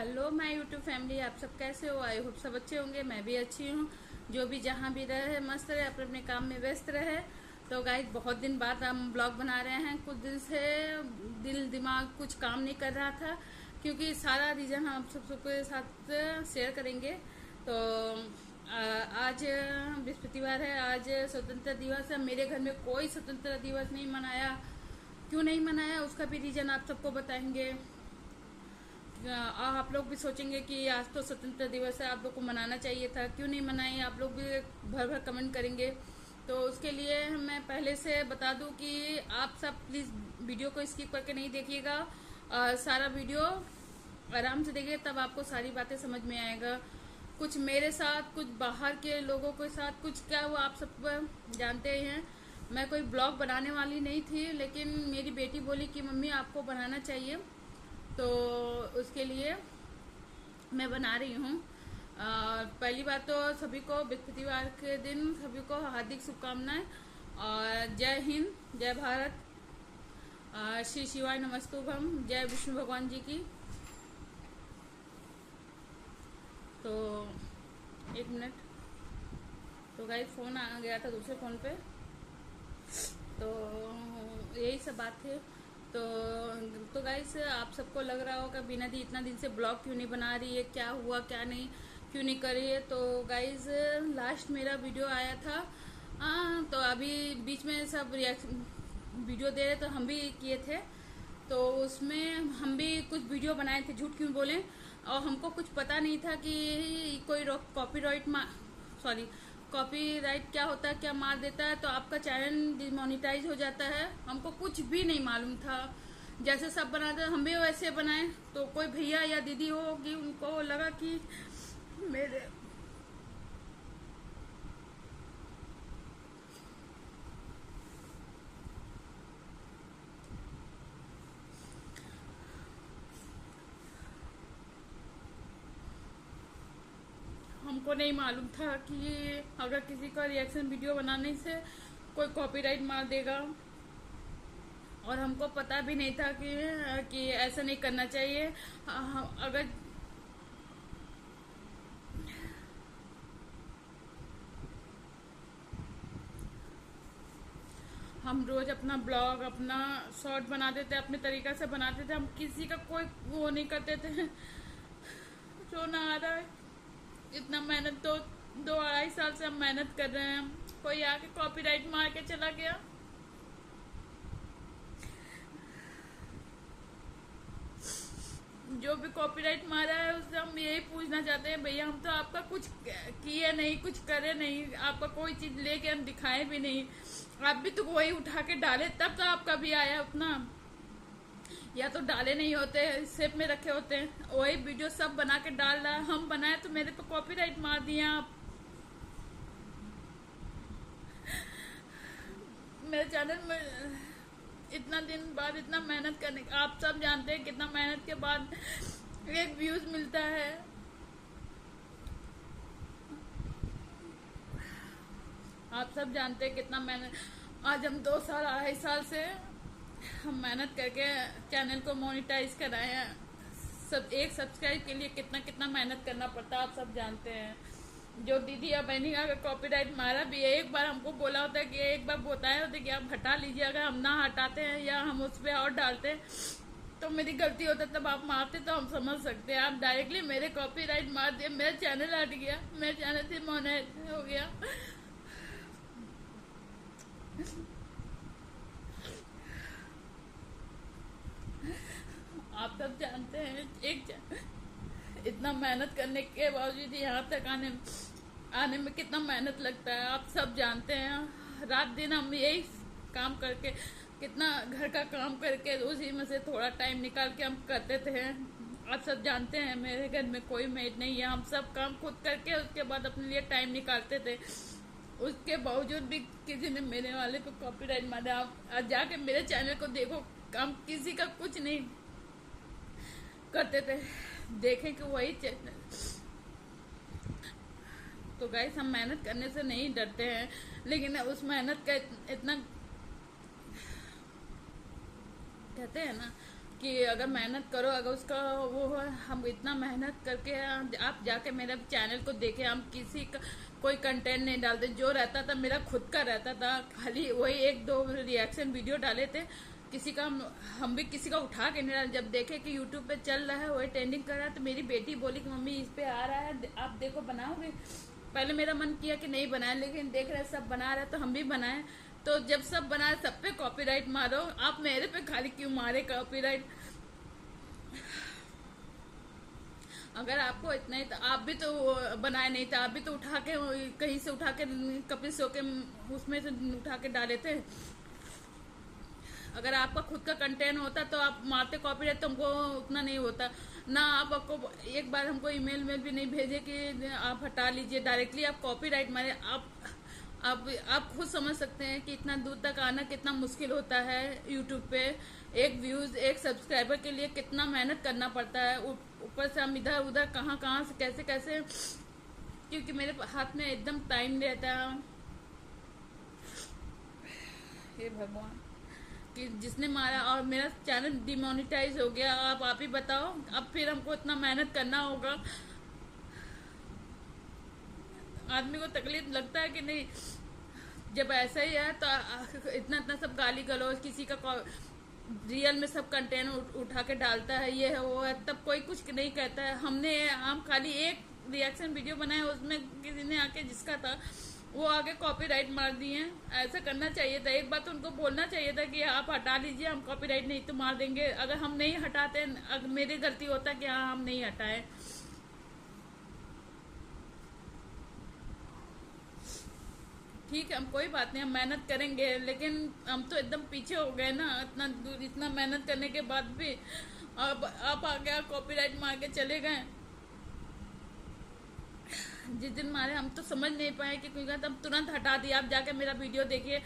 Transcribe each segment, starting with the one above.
Hello my YouTube family, आप सब कैसे हो? आई होप सब अच्छे होंगे। मैं भी अच्छी हूँ। जो भी जहाँ भी रहे मस्त रहे, अपने अपने काम में व्यस्त रहे। तो गाइस, बहुत दिन बाद हम ब्लॉग बना रहे हैं। कुछ दिन से दिल दिमाग कुछ काम नहीं कर रहा था, क्योंकि सारा रीज़न हम आप सबके साथ शेयर करेंगे। तो आज बृहस्पतिवार है, आज स्वतंत्रता दिवस है। मेरे घर में कोई स्वतंत्रता दिवस नहीं मनाया। क्यों नहीं मनाया उसका भी रीज़न आप सबको बताएंगे। आप लोग भी सोचेंगे कि आज तो स्वतंत्रता दिवस है, आप लोग को मनाना चाहिए था, क्यों नहीं मनाए। आप लोग भी भर भर कमेंट करेंगे। तो उसके लिए मैं पहले से बता दूं कि आप सब प्लीज़ वीडियो को स्किप करके नहीं देखिएगा। सारा वीडियो आराम से देखिए, तब आपको सारी बातें समझ में आएगा। कुछ मेरे साथ, कुछ बाहर के लोगों के साथ, कुछ क्या वो आप सब जानते ही हैं। मैं कोई ब्लॉग बनाने वाली नहीं थी, लेकिन मेरी बेटी बोली कि मम्मी आपको बनाना चाहिए, तो उसके लिए मैं बना रही हूँ। पहली बात तो सभी को बृहस्पतिवार के दिन सभी को हार्दिक शुभकामनाएं और जय हिंद, जय भारत, श्री शिवाय नमस्तुभम, जय विष्णु भगवान जी की। तो एक मिनट। तो गाइस, फ़ोन आ गया था दूसरे फ़ोन पे, तो यही सब बात है। तो गाइस, आप सबको लग रहा होगा बिना दी इतना दिन से ब्लॉग क्यों नहीं बना रही है, क्या हुआ क्या नहीं, क्यों नहीं कर रही है। तो गाइस, लास्ट मेरा वीडियो आया था। तो अभी बीच में सब रिएक्शन वीडियो दे रहे, तो हम भी किए थे। तो उसमें हम भी कुछ वीडियो बनाए थे, झूठ क्यों बोलें। और हमको कुछ पता नहीं था कि कोई कॉपीराइट सॉरी कॉपीराइट क्या होता है, क्या मार देता है, तो आपका चैनल डिमोनिटाइज हो जाता है। हमको कुछ भी नहीं मालूम था। जैसे सब बनाते हम भी वैसे बनाए। तो कोई भैया या दीदी होगी, उनको लगा कि मेरे हमको नहीं मालूम था कि अगर किसी का रिएक्शन वीडियो बनाने से कोई कॉपीराइट मार देगा। और हमको पता भी नहीं था कि ऐसा नहीं करना चाहिए। अगर हम रोज अपना ब्लॉग, अपना शॉर्ट बनाते थे, अपने तरीका से बनाते थे। हम किसी का कोई वो नहीं करते थे। रोना आ रहा है। इतना मेहनत, 2-2.5 साल से हम मेहनत कर रहे हैं, कोई आके कॉपीराइट मार के चला गया। जो भी कॉपीराइट मारा है उससे हम यही पूछना चाहते हैं, भैया हम तो आपका कुछ किए नहीं, कुछ करे नहीं, आपका कोई चीज लेके हम दिखाए भी नहीं। आप भी तो वही उठा के डाले, तब तो आपका भी आया उतना। या तो डाले नहीं होते, सेप में रखे होते हैं, वही वीडियो सब बना के डाल रहा है। हम बनाए तो मेरे पे कॉपीराइट मार दिया आप। मेरे चैनल में इतना दिन बाद इतना मेहनत करने, आप सब जानते हैं कितना मेहनत के बाद एक व्यूज मिलता है। आप सब जानते हैं कितना मेहनत। आज हम 2 साल 2.5 साल से हम मेहनत करके चैनल को मोनिटाइज कराए हैं। सब एक सब्सक्राइब के लिए कितना कितना मेहनत करना पड़ता है, आप सब जानते हैं। जो दीदी या बहनी अगर कॉपीराइट मारा भी है, एक बार हमको बोला होता है कि एक बार बताया होता है कि आप हटा लीजिए। अगर हम ना हटाते हैं या हम उस पर और डालते हैं तो मेरी गलती होता, तब आप मारते तो हम समझ सकते हैं। आप डायरेक्टली मेरे कॉपीराइट मार दिए, मेरा चैनल हट गया, मेरा चैनल से मोनेटाइज हो गया। आप सब जानते हैं इतना मेहनत करने के बावजूद यहाँ तक आने में कितना मेहनत लगता है, आप सब जानते हैं। रात दिन हम यही काम करके, कितना घर का काम करके उसी में से थोड़ा टाइम निकाल के हम करते थे। आप सब जानते हैं मेरे घर में कोई मेड नहीं है, हम सब काम खुद करके उसके बाद अपने लिए टाइम निकालते थे। उसके बावजूद भी किसी ने मेरे वाले पे कॉपीराइट मारा। आप जाके मेरे चैनल को देखो, हम किसी का कुछ नहीं करते थे, देखें कि वही चैनल। तो गाइस, हम मेहनत करने से नहीं डरते हैं, लेकिन उस मेहनत का इतना कहते हैं ना कि अगर मेहनत करो, अगर उसका वो है, हम इतना मेहनत करके आप जाके मेरे चैनल को देखें, हम किसी का कोई कंटेंट नहीं डालते। जो रहता था मेरा खुद का रहता था, खाली वही एक दो रिएक्शन वीडियो डाले थे, किसी का हम भी किसी का उठा के नहीं डाले। जब देखे कि यूट्यूब पे चल रहा है, वही ट्रेंडिंग कर रहा है, तो मेरी बेटी बोली कि मम्मी इस पे आ रहा है, आप देखो बनाओगे। पहले मेरा मन किया कि नहीं बनाए, लेकिन देख रहे सब बना रहे तो हम भी बनाए। तो जब सब बनाए, सब पे कॉपीराइट मारो, आप मेरे पे खाली क्यों मारे कॉपीराइट? अगर आपको इतना ही, तो आप भी तो बनाए नहीं थे, आप भी तो उठा के कहीं से उठा के कपिल शो के उसमें से उठा के डाले थे। अगर आपका खुद का कंटेंट होता तो आप मारते कॉपीराइट, तो हमको उतना नहीं होता ना। आपको एक बार हमको ईमेल भी नहीं भेजे कि आप हटा लीजिए, डायरेक्टली आप कॉपीराइट मारे। आप खुद समझ सकते हैं कि इतना दूर तक आना कितना मुश्किल होता है यूट्यूब पे। एक व्यूज, एक सब्सक्राइबर के लिए कितना मेहनत करना पड़ता है। ऊपर से हम इधर उधर कहाँ कहाँ से कैसे कैसे, क्योंकि मेरे हाथ में एकदम टाइम रहता है। हे भगवान, कि जिसने मारा और मेरा चैनल डिमोनेटाइज हो गया। आप ही बताओ, अब फिर हमको इतना मेहनत करना होगा। आदमी को तकलीफ लगता है कि नहीं? जब ऐसा ही है तो इतना इतना सब गाली गलौज, किसी का रियल में सब कंटेंट उठा के डालता है, ये है वो है, तब कोई कुछ नहीं कहता है। हम खाली एक रिएक्शन वीडियो बनाए, उसमें किसी ने आके जिसका था वो आगे कॉपीराइट मार दिए। ऐसा करना चाहिए था, एक बात उनको बोलना चाहिए था कि आप हटा लीजिए, हम कॉपीराइट नहीं तो मार देंगे। अगर हम नहीं हटाते, अगर मेरी गलती होता कि हाँ हम नहीं हटाए। ठीक है, हम कोई बात नहीं, हम मेहनत करेंगे, लेकिन हम तो एकदम पीछे हो गए ना। इतना मेहनत करने के बाद भी अब आप आगे कॉपीराइट मार के चले गए। जिस दिन मारे हम तो समझ नहीं पाए कि कोई तब तुरंत हटा दिया। आप जाके मेरा वीडियो देखिए,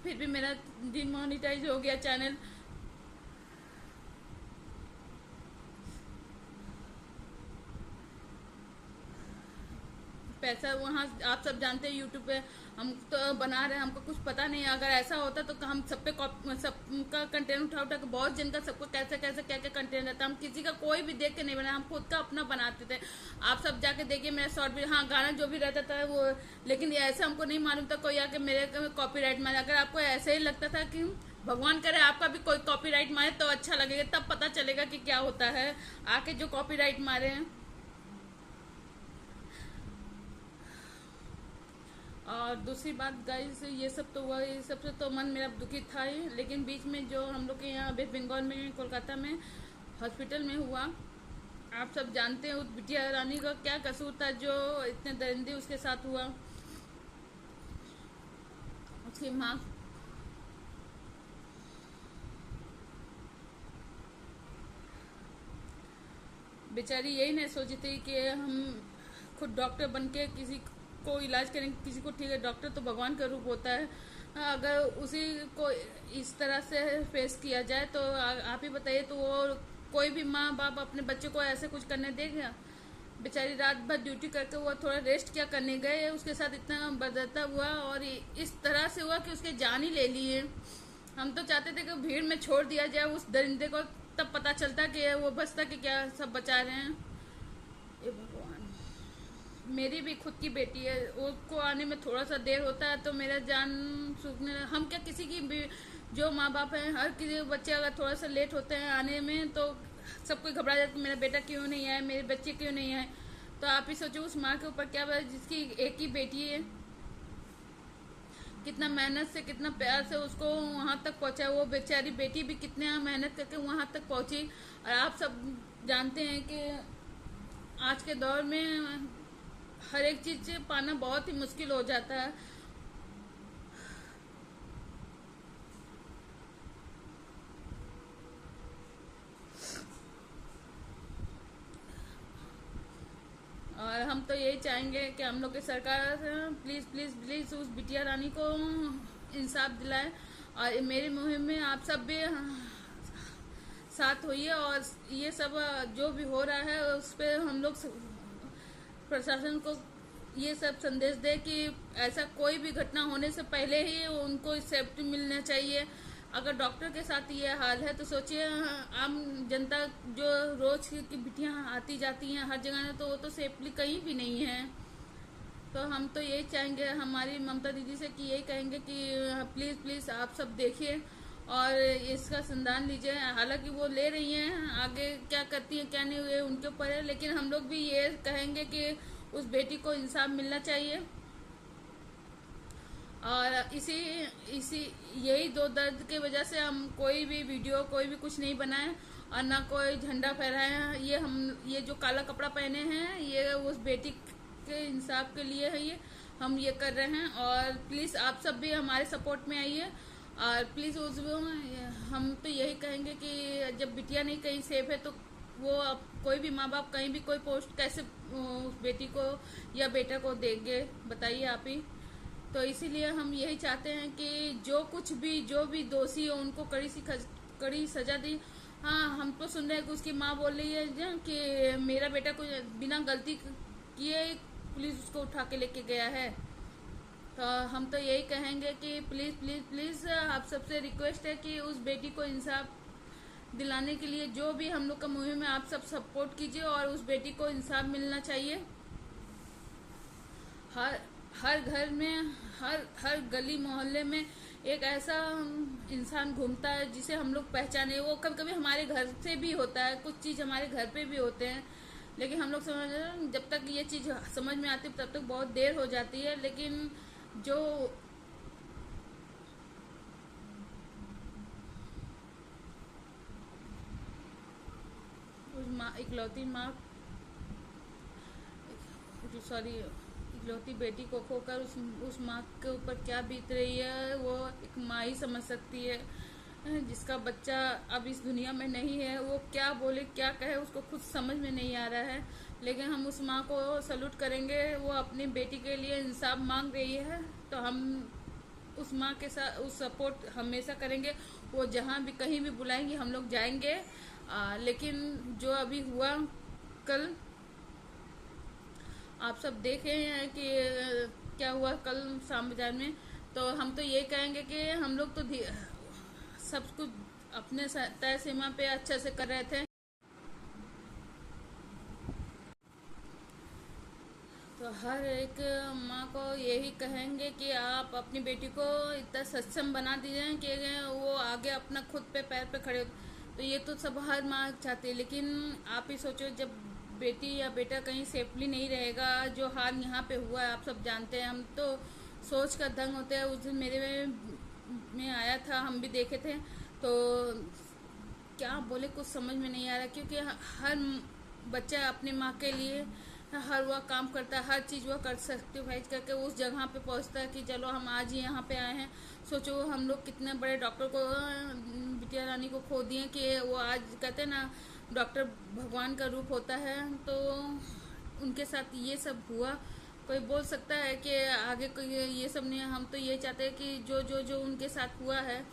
फिर भी मेरा डिमोनेटाइज हो गया चैनल। पैसा वहाँ आप सब जानते हैं, यूट्यूब पे हम तो बना रहे हैं, हमको कुछ पता नहीं। अगर ऐसा होता तो हम सब पे सबका कंटेंट उठा के, बहुत जन का सबको कैसे कैसे क्या क्या कंटेंट रहता, हम किसी का कोई भी देख के नहीं बना, हम खुद का अपना बनाते थे। आप सब जाके देखिए मेरा शॉर्ट भी, हाँ गाना जो भी रहता था वो, लेकिन ऐसा हमको नहीं मालूम था कोई आके मेरे कॉपीराइट मारे। अगर आपको ऐसे ही लगता था कि भगवान करे आपका भी कोई कॉपीराइट मारे तो अच्छा लगेगा, तब पता चलेगा कि क्या होता है। आके जो कॉपीराइट मारे हैं। और दूसरी बात गाइस, ये सब तो हुआ, ये सबसे तो मन मेरा दुखी था ही। लेकिन बीच में जो हम लोग के यहाँ वेस्ट बंगाल में, कोलकाता में हॉस्पिटल में हुआ, आप सब जानते हैं उस बिटिया रानी का क्या कसूर था जो इतने दरिंदे उसके साथ हुआ। उसकी माँ बेचारी यही नहीं सोची थी कि हम खुद डॉक्टर बन के किसी को इलाज करेंगे, किसी को। ठीक है, डॉक्टर तो भगवान का रूप होता है। अगर उसी को इस तरह से फेस किया जाए तो आप ही बताइए, तो वो कोई भी माँ बाप अपने बच्चे को ऐसे कुछ करने देगा? बेचारी रात भर ड्यूटी करके वो थोड़ा रेस्ट क्या करने गए, उसके साथ इतना बदता हुआ और इस तरह से हुआ कि उसके जान ही ले लिए। हम तो चाहते थे कि भीड़ में छोड़ दिया जाए उस दरिंदे को, तब पता चलता कि वो बचता कि क्या सब बचा रहे हैं। ये भगवान, मेरी भी खुद की बेटी है, उसको आने में थोड़ा सा देर होता है तो मेरा जान सूखने। हम क्या किसी की भी, जो माँ बाप हैं, हर किसी बच्चे अगर थोड़ा सा लेट होते हैं आने में तो सब कोई घबरा जाता है, मेरा बेटा क्यों नहीं आया, मेरे बच्चे क्यों नहीं आए। तो आप ही सोचो उस माँ के ऊपर क्या बात, जिसकी एक ही बेटी है, कितना मेहनत से कितना प्यार से उसको वहाँ तक पहुँचा। वो बेचारी बेटी भी कितना मेहनत करके वहाँ तक पहुँची। और आप सब जानते हैं कि आज के दौर में हर एक चीज पाना बहुत ही मुश्किल हो जाता है। और हम तो यही चाहेंगे कि हम लोग की सरकार प्लीज़ प्लीज़ प्लीज़ उस बिटिया रानी को इंसाफ दिलाए। और मेरी मुहिम में आप सब भी साथ होइए, और ये सब जो भी हो रहा है उस पर हम लोग प्रशासन को ये सब संदेश दे कि ऐसा कोई भी घटना होने से पहले ही उनको सेफ्टी मिलना चाहिए। अगर डॉक्टर के साथ ये हाल है तो सोचिए आम जनता जो रोज की बिटियां आती जाती हैं हर जगह, तो वो तो सेफली कहीं भी नहीं है। तो हम तो यही चाहेंगे हमारी ममता दीदी से कि यही कहेंगे कि प्लीज़ प्लीज़ आप सब देखिए और इसका संज्ञान लीजिए। हालांकि वो ले रही हैं, आगे क्या करती हैं क्या नहीं हुए उनके ऊपर है, लेकिन हम लोग भी ये कहेंगे कि उस बेटी को इंसाफ मिलना चाहिए। और इसी इसी यही दो दर्द की वजह से हम कोई भी वीडियो कोई भी कुछ नहीं बनाए और ना कोई झंडा फहराए। ये जो काला कपड़ा पहने हैं ये उस बेटी के इंसाफ के लिए है, ये हम ये कर रहे हैं। और प्लीज़ आप सब भी हमारे सपोर्ट में आइए और प्लीज़ हम तो यही कहेंगे कि जब बिटिया नहीं कहीं सेफ है तो वो अब कोई भी माँ बाप कहीं भी कोई पोस्ट कैसे उस बेटी को या बेटा को देंगे, बताइए आप ही। तो इसीलिए हम यही चाहते हैं कि जो भी दोषी हो उनको कड़ी सजा दी। हाँ, हम तो सुन रहे हैं कि उसकी माँ बोल रही है कि मेरा बेटा को बिना गलती किए पुलिस उसको उठा के लेके गया है। तो हम तो यही कहेंगे कि प्लीज़ प्लीज़ प्लीज़ आप सबसे रिक्वेस्ट है कि उस बेटी को इंसाफ दिलाने के लिए जो भी हम लोग का मुहिम है आप सब सपोर्ट कीजिए और उस बेटी को इंसाफ मिलना चाहिए। हर घर में हर गली मोहल्ले में एक ऐसा इंसान घूमता है जिसे हम लोग पहचाने। वो कभी कभी हमारे घर से भी होता है, कुछ चीज़ हमारे घर पे भी होते हैं, लेकिन हम लोग जब तक ये चीज़ समझ में आती तब तक बहुत देर हो जाती है। लेकिन जो इकलौती बेटी को खोकर उस माँ के ऊपर क्या बीत रही है वो एक माँ ही समझ सकती है। जिसका बच्चा अब इस दुनिया में नहीं है वो क्या बोले क्या कहे उसको खुद समझ में नहीं आ रहा है। लेकिन हम उस माँ को सल्यूट करेंगे, वो अपनी बेटी के लिए इंसाफ मांग रही है तो हम उस माँ के साथ उस सपोर्ट हमेशा करेंगे। वो जहाँ भी कहीं भी बुलाएंगी हम लोग जाएंगे। लेकिन जो अभी हुआ कल आप सब देखे हैं कि क्या हुआ कल शाम बाजार में, तो हम तो ये कहेंगे कि हम लोग तो सब कुछ अपने तय सीमा पे अच्छे से कर रहे थे। तो हर एक माँ को यही कहेंगे कि आप अपनी बेटी को इतना सक्षम बना दीजिए कि वो आगे अपना खुद पे पैर पे खड़े। तो ये तो सब हर माँ चाहती है, लेकिन आप ही सोचो जब बेटी या बेटा कहीं सेफली नहीं रहेगा, जो हाल यहाँ पे हुआ है आप सब जानते हैं, हम तो सोच कर दंग होते हैं। उस दिन मेरे में आया था, हम भी देखे थे, तो क्या बोले कुछ समझ में नहीं आ रहा, क्योंकि हर बच्चा अपनी माँ के लिए हर वह काम करता है, हर चीज़ वह कर सेक्रीफाइस करके उस जगह पे पहुंचता है कि चलो हम आज ही यहाँ पे आए हैं। सोचो हम लोग कितने बड़े डॉक्टर को बिटिया रानी को खो दिए कि वो आज कहते हैं ना डॉक्टर भगवान का रूप होता है, तो उनके साथ ये सब हुआ। कोई बोल सकता है कि आगे कोई ये सब नहीं। हम तो ये चाहते हैं कि जो उनके साथ हुआ है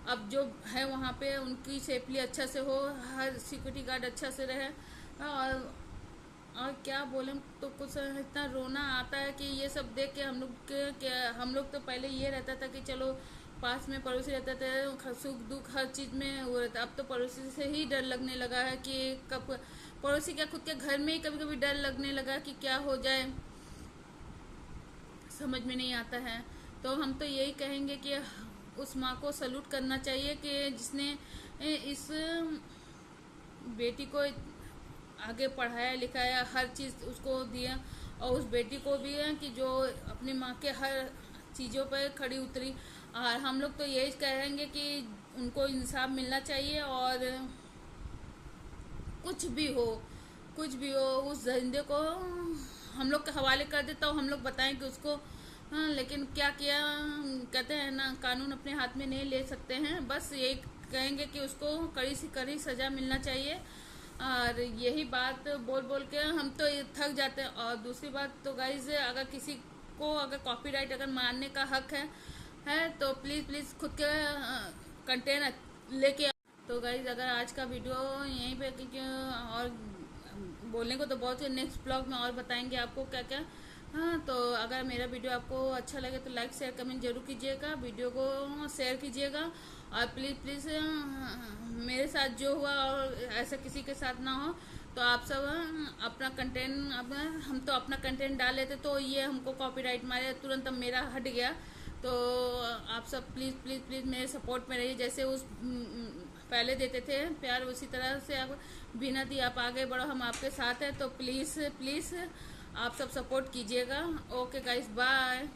अब जो है वहाँ पे उनकी सेफली अच्छा से हो, हर सिक्योरिटी गार्ड अच्छा से रहे। और क्या बोले तो कुछ इतना रोना आता है कि ये सब देख के हम लोग तो पहले ये रहता था कि चलो पास में पड़ोसी रहता था, सुख दुख हर चीज़ में वो रहता। अब तो पड़ोसी से ही डर लगने लगा है कि कब पड़ोसी क्या खुद के घर में ही कभी कभी डर लगने लगा कि क्या हो जाए, समझ में नहीं आता है। तो हम तो यही कहेंगे कि उस माँ को सल्यूट करना चाहिए कि जिसने इस बेटी को आगे पढ़ाया लिखाया, हर चीज़ उसको दिया, और उस बेटी को भी है कि जो अपनी माँ के हर चीज़ों पर खड़ी उतरी। और हम लोग तो यही कहेंगे कि उनको इंसाफ मिलना चाहिए और कुछ भी हो उस दरिंदे को हम लोग के हवाले कर दे तो हम लोग बताएं कि उसको हाँ, लेकिन क्या किया कहते हैं ना कानून अपने हाथ में नहीं ले सकते हैं। बस यही कहेंगे कि उसको कड़ी से कड़ी सज़ा मिलना चाहिए। और यही बात बोल बोल के हम तो थक जाते हैं। और दूसरी बात तो गाइज अगर किसी को अगर कॉपीराइट अगर मारने का हक है तो प्लीज़ खुद के कंटेंट लेके। तो गाइज अगर आज का वीडियो यहीं पे और बोलने को तो बहुत ही नेक्स्ट ब्लॉग में और बताएंगे आपको क्या क्या। हाँ, तो अगर मेरा वीडियो आपको अच्छा लगे तो लाइक शेयर कमेंट जरूर कीजिएगा, वीडियो को शेयर कीजिएगा और प्लीज़ प्लीज़ मेरे साथ जो हुआ और ऐसा किसी के साथ ना हो। तो आप सब अपना कंटेंट, अब हम तो अपना कंटेंट डाल लेते तो ये हमको कॉपीराइट मारे तुरंत, अब मेरा हट गया। तो आप सब प्लीज़ प्लीज़ प्लीज़ मेरे सपोर्ट में रहिए, जैसे उस पहले देते थे प्यार, उसी तरह से आप बिना दी आप आगे बढ़ो, हम आपके साथ हैं। तो प्लीज़ प्लीज़ आप सब सपोर्ट कीजिएगा। Okay guys, bye.